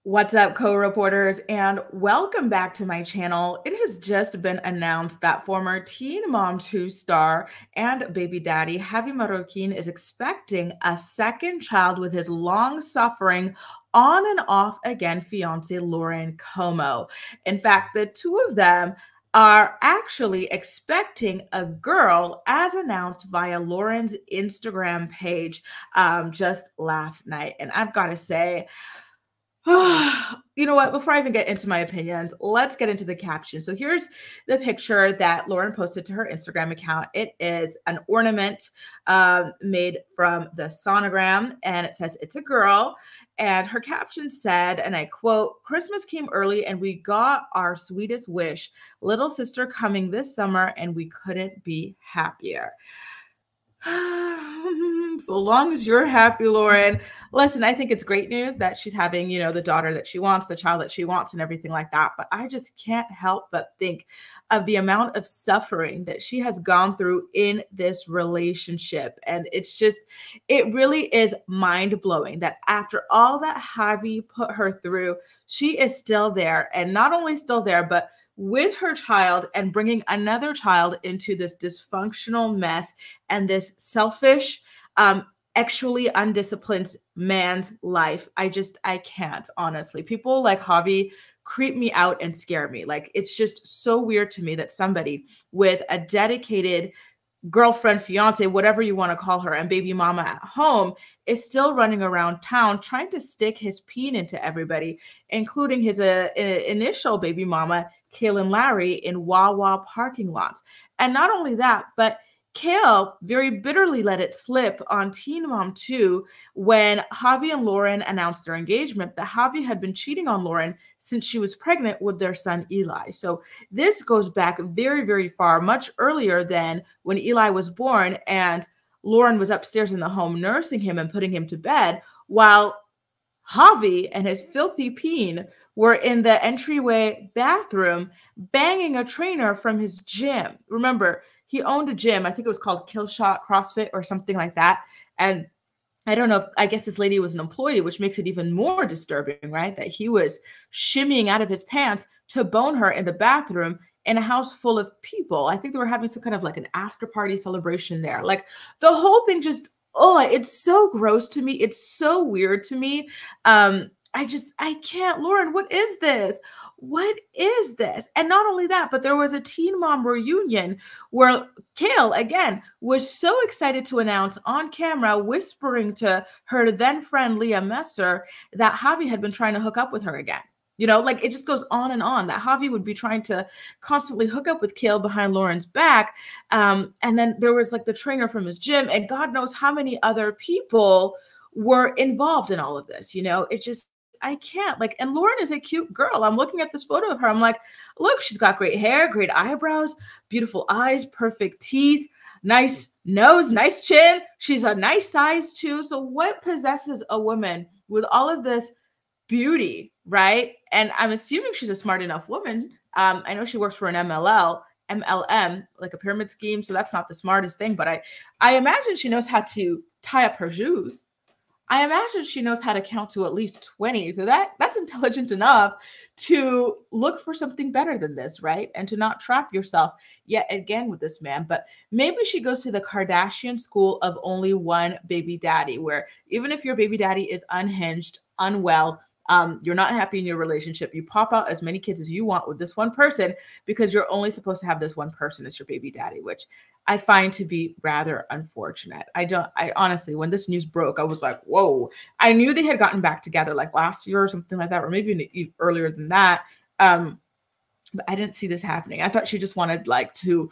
What's up, co-reporters, and welcome back to my channel. It has just been announced that former Teen Mom 2 star and baby daddy Javi Marroquin is expecting a second child with his long-suffering on and off again fiance Lauren Comeau. In fact, the two of them are actually expecting a girl as announced via Lauren's Instagram page just last night. And I've got to say, you know what? Before I even get into my opinions, let's get into the caption. So here's the picture that Lauren posted to her Instagram account. It is an ornament made from the sonogram, and it says, "It's a girl." And her caption said, and I quote, "Christmas came early and we got our sweetest wish. Little sister coming this summer, and we couldn't be happier." So long as you're happy, Lauren. Listen, I think it's great news that she's having, the daughter that she wants, the child that she wants, and everything like that. But I just can't help but think of the amount of suffering that she has gone through in this relationship. And it really is mind blowing that after all that Javi put her through, she is still there. And not only still there, but with her child and bringing another child into this dysfunctional mess and this selfish, actually undisciplined man's life. I can't, honestly. People like Javi creep me out and scare me. Like, it's just so weird to me that somebody with a dedicated girlfriend, fiance, whatever you want to call her, and baby mama at home is still running around town trying to stick his peen into everybody, including his initial baby mama, Kailyn Lowry, in Wawa parking lots. And not only that, but Kale very bitterly let it slip on Teen Mom 2 when Javi and Lauren announced their engagement that Javi had been cheating on Lauren since she was pregnant with their son Eli. So this goes back very, very far, much earlier than when Eli was born and Lauren was upstairs in the home nursing him and putting him to bed, while Javi and his filthy peen were in the entryway bathroom banging a trainer from his gym. Remember, he owned a gym. I think it was called Killshot CrossFit or something like that. And I guess this lady was an employee, which makes it even more disturbing, right? That he was shimmying out of his pants to bone her in the bathroom in a house full of people. I think they were having some kind of like an after party celebration there. Like, the whole thing just, it's so gross to me. It's so weird to me. I can't. Lauren, what is this? What is this? And not only that, but there was a Teen Mom reunion where Kale, again, was so excited to announce on camera, whispering to her then friend Leah Messer, that Javi had been trying to hook up with her again. Like, it just goes on and on, that Javi would be trying to constantly hook up with Kale behind Lauren's back. And then there was like the trainer from his gym, and God knows how many other people were involved in all of this. I can't. Like, and Lauren is a cute girl. I'm looking at this photo of her. I'm like, look, she's got great hair, great eyebrows, beautiful eyes, perfect teeth, nice nose, nice chin. She's a nice size too. So what possesses a woman with all of this beauty, right? And I'm assuming she's a smart enough woman. I know she works for an MLM, like a pyramid scheme. So that's not the smartest thing, but I imagine she knows how to tie up her shoes. I imagine she knows how to count to at least 20. So that's intelligent enough to look for something better than this, right? And to not trap yourself yet again with this man. But maybe she goes to the Kardashian school of only one baby daddy, where even if your baby daddy is unhinged, unwell, you're not happy in your relationship, you pop out as many kids as you want with this one person because you're only supposed to have this one person as your baby daddy, which I find to be rather unfortunate. I honestly, when this news broke, I was like, whoa. I knew they had gotten back together like last year or something like that, or maybe even earlier than that. But I didn't see this happening. I thought she just wanted like to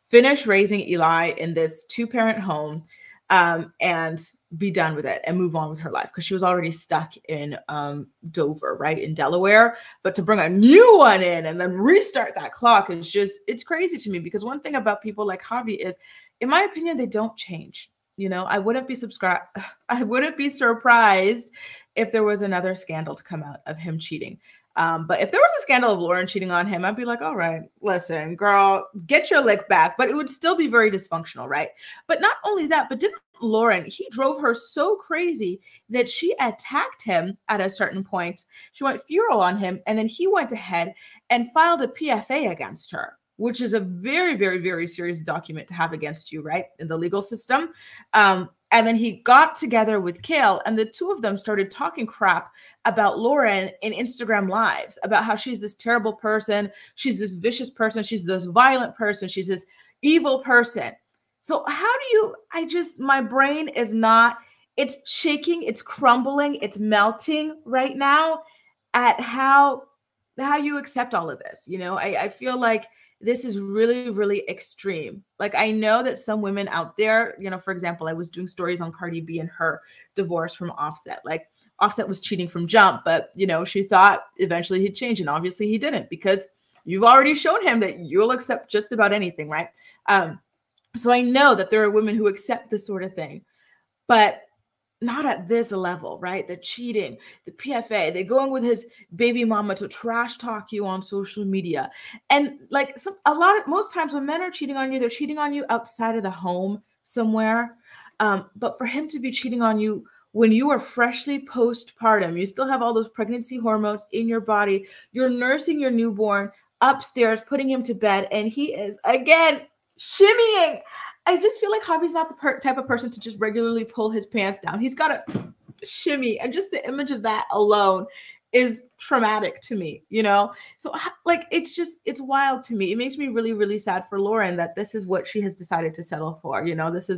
finish raising Eli in this two-parent home and be done with it and move on with her life, because she was already stuck in Dover, right, in Delaware. But to bring a new one in and then restart that clock is it's crazy to me, because one thing about people like Javi is, in my opinion, they don't change. I wouldn't be surprised if there was another scandal to come out of him cheating. But if there was a scandal of Lauren cheating on him, I'd be like, all right, listen, girl, get your lick back. But it would still be very dysfunctional, right? But not only that, but didn't Lauren, he drove her so crazy that she attacked him at a certain point. She went feral on him, and then he went ahead and filed a PFA against her, which is a very, very, very serious document to have against you, right, in the legal system. And then he got together with Kale, and the two of them started talking crap about Lauren in Instagram lives, about how she's this terrible person, she's this vicious person, she's this violent person, she's this evil person. So how do you, my brain is not, it's shaking, it's crumbling, it's melting right now at how you accept all of this. I feel like this is really, really extreme. Like, I know that some women out there, for example, I was doing stories on Cardi B and her divorce from Offset. Like, Offset was cheating from jump, but, she thought eventually he'd change. And obviously he didn't, because you've already shown him that you'll accept just about anything, right? So I know that there are women who accept this sort of thing, but not at this level, right? The cheating, the PFA, they're going with his baby mama to trash talk you on social media. And like most times when men are cheating on you, they're cheating on you outside of the home somewhere. But for him to be cheating on you when you are freshly postpartum, you still have all those pregnancy hormones in your body, you're nursing your newborn upstairs, putting him to bed, and he is, again, shimmying. I just feel like Javi's not the type of person to just regularly pull his pants down. He's got to shimmy. And just the image of that alone is traumatic to me, So like, it's wild to me. It makes me really, really sad for Lauren that this is what she has decided to settle for. This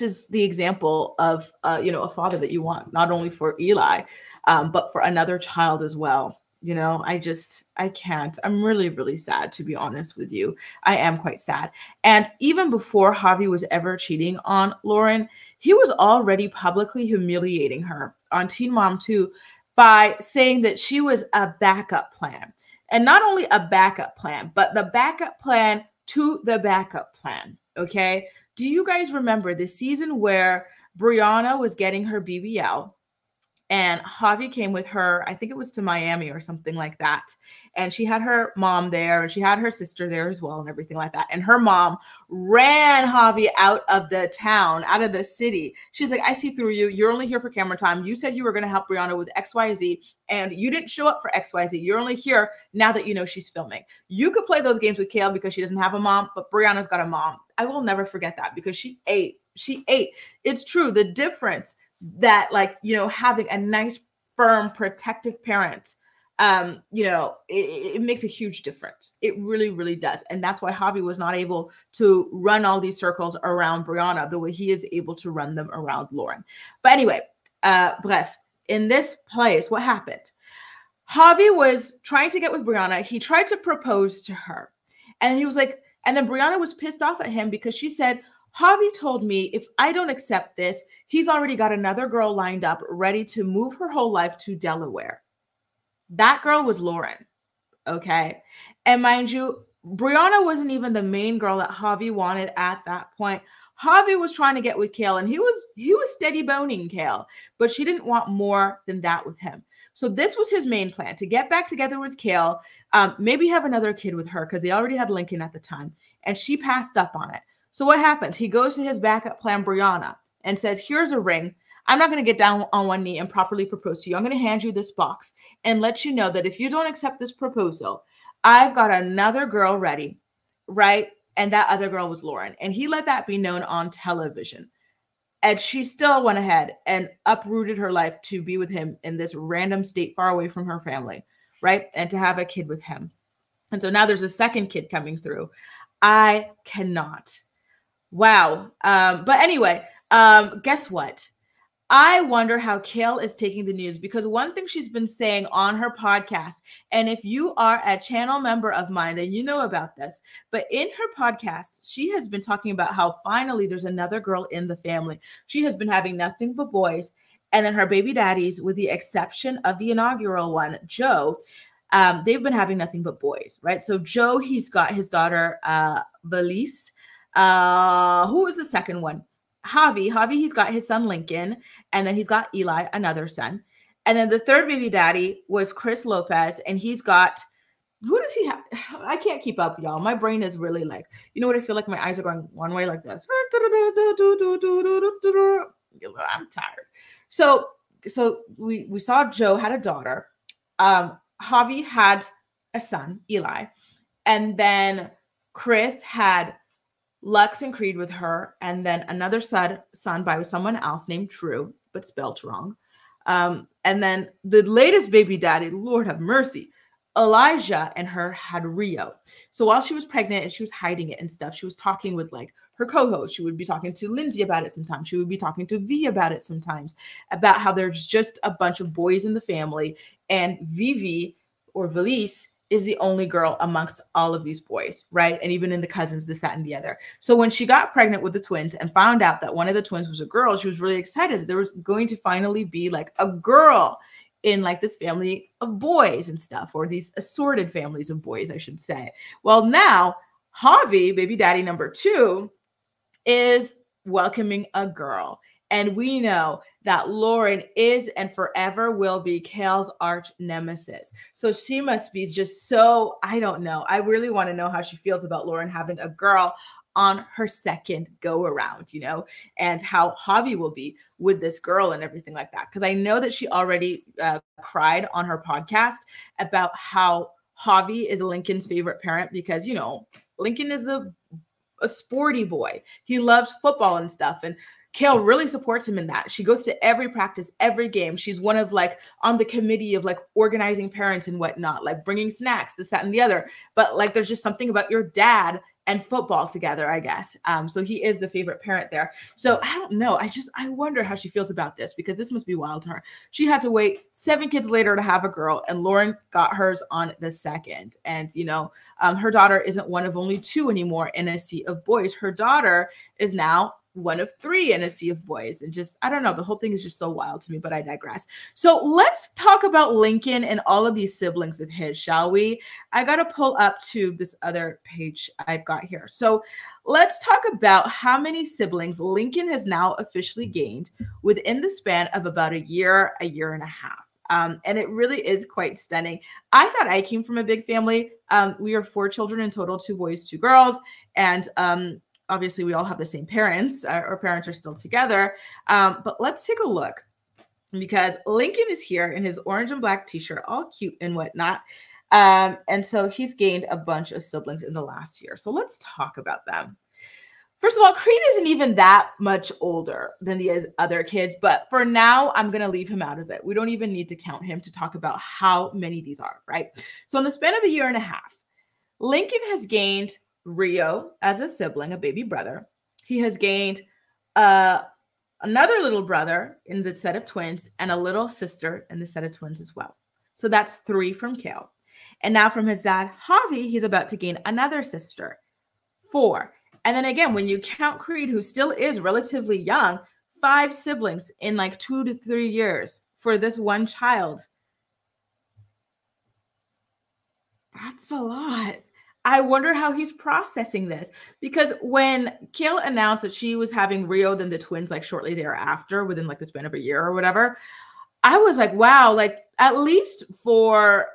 is the example of, a father that you want, not only for Eli, but for another child as well. I can't. I'm really, really sad, to be honest with you. I am quite sad. And even before Javi was ever cheating on Lauren, he was already publicly humiliating her on Teen Mom 2 by saying that she was a backup plan. And not only a backup plan, but the backup plan to the backup plan. Okay. Do you guys remember the season where Brianna was getting her BBL? And Javi came with her, I think it was to Miami or something like that. And she had her mom there, and she had her sister there as well, and everything like that. And her mom ran Javi out of the town, out of the city. She's like, I see through you. You're only here for camera time. You said you were going to help Brianna with XYZ, and you didn't show up for XYZ. You're only here now that you know she's filming. You could play those games with Kale because she doesn't have a mom, but Brianna's got a mom. I will never forget that, because she ate. It's true. The difference that, like, having a nice, firm, protective parent, it makes a huge difference. It really, really does. And that's why Javi was not able to run all these circles around Brianna the way he is able to run them around Lauren. But anyway, bref, in this place, what happened? Javi was trying to get with Brianna. He tried to propose to her. And he was like, and then Brianna was pissed off at him because she said, Javi told me if I don't accept this, he's already got another girl lined up ready to move her whole life to Delaware. That girl was Lauren. Okay. And mind you, Brianna wasn't even the main girl that Javi wanted at that point. Javi was trying to get with Kale, and he was steady boning Kale, but she didn't want more than that with him. So this was his main plan, to get back together with Kale, maybe have another kid with her, because they already had Lincoln at the time, and she passed up on it. So what happens? He goes to his backup plan, Brianna, and says, here's a ring. I'm not going to get down on one knee and properly propose to you. I'm going to hand you this box and let you know that if you don't accept this proposal, I've got another girl ready, right? And that other girl was Lauren. And he let that be known on television. And she still went ahead and uprooted her life to be with him in this random state far away from her family, right? And to have a kid with him. And so now there's a second kid coming through. I cannot. Wow. But anyway, guess what? I wonder how Kale is taking the news, because one thing she's been saying on her podcast, and if you are a channel member of mine, then you know about this, but in her podcast, she has been talking about how finally there's another girl in the family. She has been having nothing but boys. And then her baby daddies, with the exception of the inaugural one, Joe, they've been having nothing but boys, right? So Joe, he's got his daughter, Valise. Who was the second one? Javi, he's got his son Lincoln, and then he's got Eli, another son. And then the third baby daddy was Chris Lopez, and he's got, who does he have? I can't keep up, y'all. My brain is really like, you know what? I feel like my eyes are going one way like this. I'm tired. So we saw Joe had a daughter. Javi had a son, Eli, and then Chris had Lux and Creed with her, and then another son by someone else named True, but spelled wrong. And then the latest baby daddy, Lord have mercy, Elijah and her had Rio. So while she was pregnant and she was hiding it and stuff, she was talking with like her co-host. She would be talking to Lindsay about it sometimes. She would be talking to V about it sometimes, about how there's just a bunch of boys in the family, and Vivi or Valise is the only girl amongst all of these boys, right? And even in the cousins, this, that, and the other. So when she got pregnant with the twins and found out that one of the twins was a girl, she was really excited that there was going to finally be like a girl in like this family of boys and stuff, or these assorted families of boys, I should say. Well, now Javi, baby daddy number 2, is welcoming a girl. And we know that Lauren is and forever will be Kale's arch nemesis. So she must be just so, I don't know. I really want to know how she feels about Lauren having a girl on her second go around, you know, and how Javi will be with this girl and everything like that. Because I know that she already cried on her podcast about how Javi is Lincoln's favorite parent because, you know, Lincoln is a sporty boy. He loves football and stuff. And Kale really supports him in that. She goes to every practice, every game. She's one of like on the committee of like organizing parents and whatnot, like bringing snacks, this, that, and the other. But like, there's just something about your dad and football together, I guess. So he is the favorite parent there. So I don't know. I wonder how she feels about this, because this must be wild to her. She had to wait 7 kids later to have a girl, and Lauren got hers on the second. And, you know, her daughter isn't one of only 2 anymore in a sea of boys. Her daughter is now one of 3 in a sea of boys. And just, I don't know, the whole thing is just so wild to me, but I digress. So let's talk about Lincoln and all of these siblings of his, shall we? I got to pull up to this other page I've got here. So let's talk about how many siblings Lincoln has now officially gained within the span of about a year and a half. And it really is quite stunning. I thought I came from a big family. We are 4 children in total, 2 boys, 2 girls. And, obviously, we all have the same parents. Our parents are still together. But let's take a look, because Lincoln is here in his orange and black t-shirt, all cute and whatnot. And so he's gained a bunch of siblings in the last year. So let's talk about them. First of all, Creed isn't even that much older than the other kids. But for now, I'm going to leave him out of it. We don't even need to count him to talk about how many these are, right? So in the span of a year and a half, Lincoln has gained Rio as a sibling, a baby brother. He has gained another little brother in the set of twins and a little sister in the set of twins as well. So that's 3 from Kale. And now from his dad, Javi, he's about to gain another sister, 4. And then again, when you count Creed, who still is relatively young, 5 siblings in like 2 to 3 years for this one child. That's a lot. I wonder how he's processing this, because when Kale announced that she was having Rio, then the twins, like shortly thereafter, within like the span of a year or whatever, I was like, wow, like at least for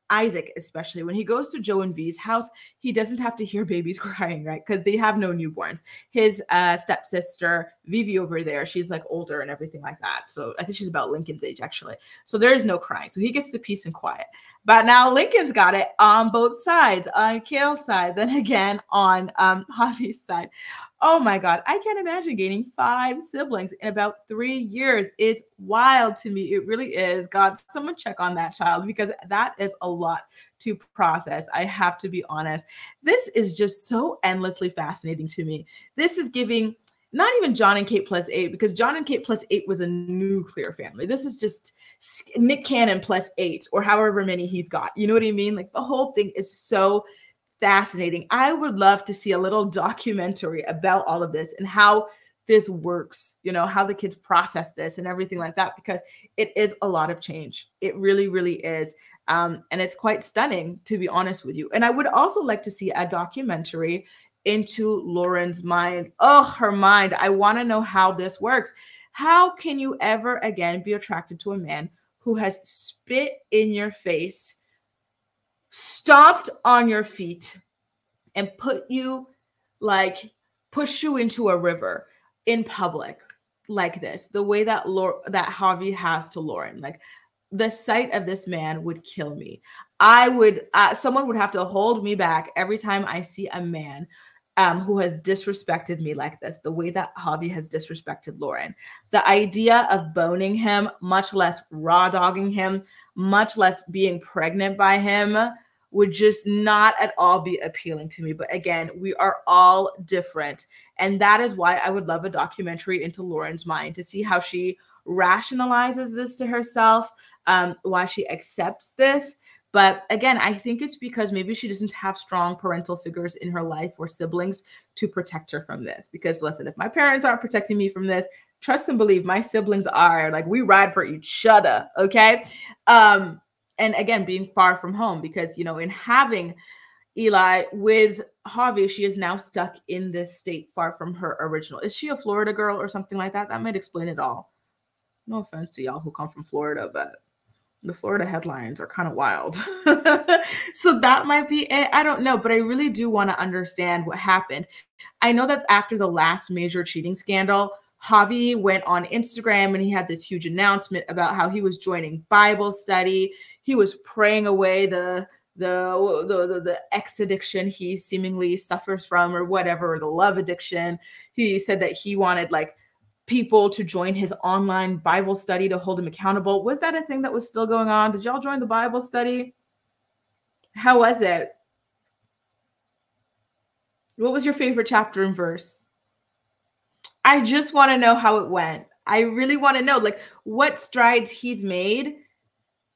Isaac, especially when he goes to Joe and V's house, he doesn't have to hear babies crying, right? Because they have no newborns. His stepsister, Vivi over there, she's like older and everything like that. So I think she's about Lincoln's age, actually. So there is no crying. So he gets the peace and quiet. But now Lincoln's got it on both sides, on Kale's side, then again on Javi's side. Oh my God, I can't imagine gaining 5 siblings in about 3 years. It's wild to me. It really is. God, someone check on that child, because that is a lot to process. I have to be honest. This is just so endlessly fascinating to me. This is giving not even John and Kate plus 8, because John and Kate plus 8 was a nuclear family. This is just Nick Cannon plus 8, or however many he's got. You know what I mean? Like the whole thing is so fascinating. I would love to see a little documentary about all of this and how this works, you know, how the kids process this and everything like that, because it is a lot of change. It really, really is. And it's quite stunning, to be honest with you. And I would also like to see a documentary into Lauren's mind. Oh, her mind. I want to know how this works. How can you ever again be attracted to a man who has spit in your face, stomped on your feet, and pushed you into a river in public like this, the way that Javi has to Lauren. Like, the sight of this man would kill me. Someone would have to hold me back every time I see a man who has disrespected me like this, the way that Javi has disrespected Lauren. The idea of boning him, much less raw dogging him, much less being pregnant by him, would just not at all be appealing to me. But again, we are all different. And that is why I would love a documentary into Lauren's mind, to see how she rationalizes this to herself, why she accepts this. But again, I think it's because maybe she doesn't have strong parental figures in her life or siblings to protect her from this. Because listen, if my parents aren't protecting me from this, trust and believe my siblings are. Like, we ride for each other, okay? And again, being far from home, because, you know, in having Eli with Javi, she is now stuck in this state far from her original. Is she a Florida girl or something like that? That might explain it all. No offense to y'all who come from Florida, but the Florida headlines are kind of wild. So that might be it. I don't know, but I really do want to understand what happened. I know that after the last major cheating scandal, Javi went on Instagram and he had this huge announcement about how he was joining Bible study. He was praying away the ex addiction he seemingly suffers from, or whatever, the love addiction. He said that he wanted like people to join his online Bible study to hold him accountable. Was that a thing that was still going on? Did y'all join the Bible study? How was it? What was your favorite chapter and verse? I just want to know how it went. I really want to know, like, what strides he's made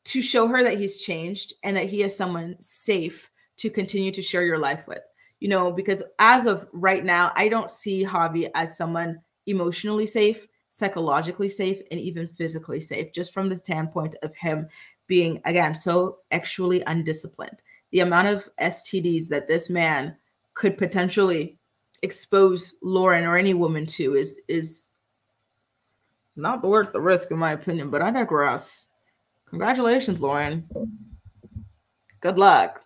to show her that he's changed and that he is someone safe to continue to share your life with. You know, because as of right now, I don't see Javi as someone emotionally safe, psychologically safe, and even physically safe, just from the standpoint of him being, again, so sexually undisciplined. The amount of STDs that this man could potentially expose Lauren or any woman to is not worth the risk, in my opinion, but I digress. Congratulations, Lauren. Good luck.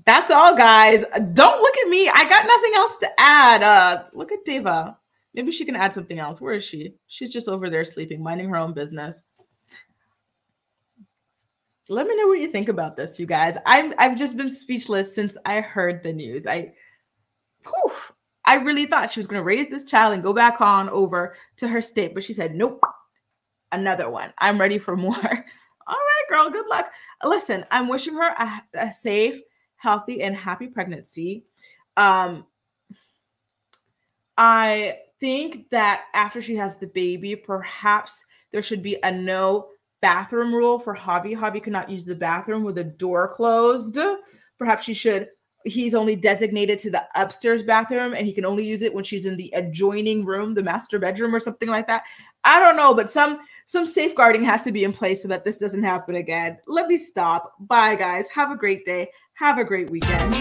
That's all, guys. Don't look at me. I got nothing else to add. Look at Deva. Maybe she can add something else. Where is she? She's just over there sleeping, minding her own business. Let me know what you think about this, you guys. I've just been speechless since I heard the news. I really thought she was going to raise this child and go back on over to her state, but she said, nope, another one. I'm ready for more. All right, girl, good luck. Listen, I'm wishing her a safe, healthy, and happy pregnancy. I think that after she has the baby, perhaps there should be a no bathroom rule for Javi. Javi cannot use the bathroom with the door closed. Perhaps he's only designated to the upstairs bathroom and he can only use it when she's in the adjoining room, the master bedroom or something like that. I don't know, but some safeguarding has to be in place so that this doesn't happen again. Let me stop. Bye, guys. Have a great day. Have a great weekend.